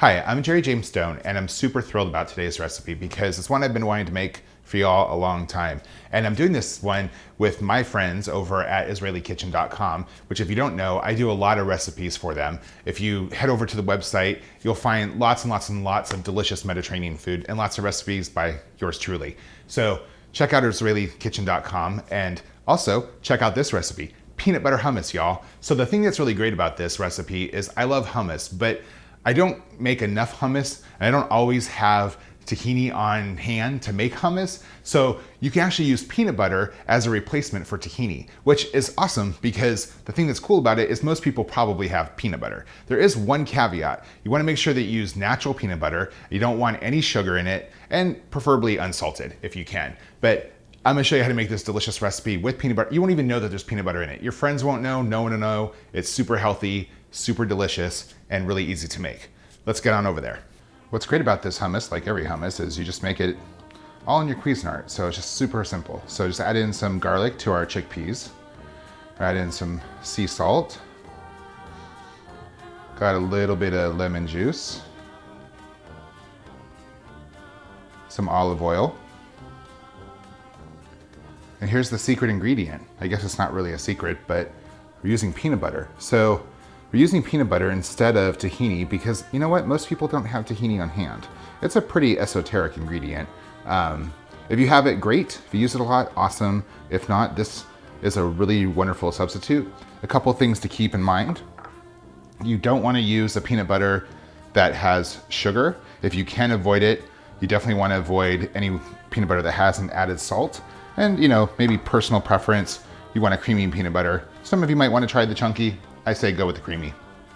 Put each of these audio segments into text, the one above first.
Hi, I'm Jerry James Stone, and I'm super thrilled about today's recipe because it's one I've been wanting to make for y'all a long time. And I'm doing this one with my friends over at IsraeliKitchen.com, which if you don't know, I do a lot of recipes for them. If you head over to the website, you'll find lots and lots and lots of delicious Mediterranean food and lots of recipes by yours truly. So check out IsraeliKitchen.com and also check out this recipe, peanut butter hummus, y'all. So the thing that's really great about this recipe is I love hummus, but I don't make enough hummus, and I don't always have tahini on hand to make hummus. So you can actually use peanut butter as a replacement for tahini, which is awesome because the thing that's cool about it is most people probably have peanut butter. There is one caveat. You wanna make sure that you use natural peanut butter. You don't want any sugar in it, and preferably unsalted if you can. But I'm gonna show you how to make this delicious recipe with peanut butter. You won't even know that there's peanut butter in it. Your friends won't know, no one will know. It's super healthy, super delicious, and really easy to make. Let's get on over there. What's great about this hummus, like every hummus, is you just make it all in your Cuisinart. So it's just super simple. So just add in some garlic to our chickpeas. Add in some sea salt. Got a little bit of lemon juice. Some olive oil. And here's the secret ingredient. I guess it's not really a secret, but we're using peanut butter. So we're using peanut butter instead of tahini because, you know what, most people don't have tahini on hand. It's a pretty esoteric ingredient. If you have it, great. If you use it a lot, awesome. If not, this is a really wonderful substitute. A couple things to keep in mind. You don't want to use a peanut butter that has sugar. If you can avoid it, you definitely want to avoid any peanut butter that has an added salt. And, you know, maybe personal preference, you want a creamy peanut butter. Some of you might want to try the chunky. I say go with the creamy.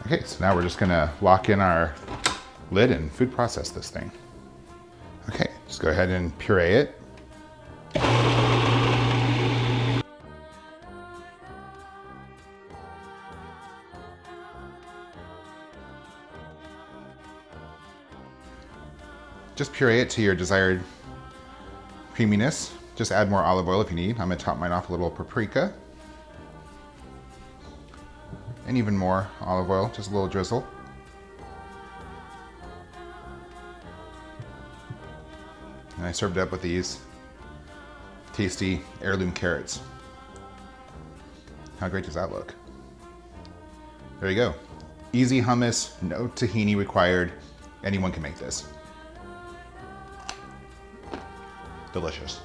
Okay, so now we're just gonna lock in our lid and food process this thing. Okay, just go ahead and puree it. Just puree it to your desired creaminess. Just add more olive oil if you need. I'm gonna top mine off a little paprika. And even more olive oil, just a little drizzle. And I served it up with these tasty heirloom carrots. How great does that look? There you go. Easy hummus, no tahini required. Anyone can make this. Delicious.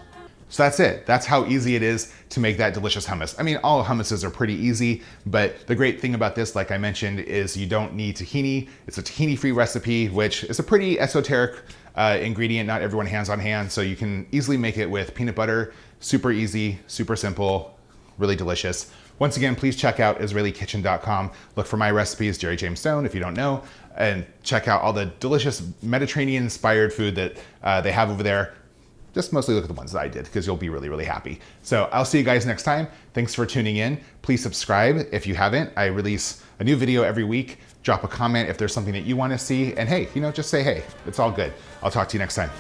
So that's it. That's how easy it is to make that delicious hummus. I mean, all hummuses are pretty easy, but the great thing about this, like I mentioned, is you don't need tahini. It's a tahini-free recipe, which is a pretty esoteric ingredient. Not everyone hands on hand, so you can easily make it with peanut butter. Super easy, super simple, really delicious. Once again, please check out IsraeliKitchen.com. Look for my recipes, Jerry James Stone, if you don't know, and check out all the delicious Mediterranean-inspired food that they have over there. Just mostly look at the ones that I did because you'll be really, really happy. So I'll see you guys next time. Thanks for tuning in. Please subscribe if you haven't. I release a new video every week. Drop a comment if there's something that you want to see. And hey, you know, just say hey. It's all good. I'll talk to you next time.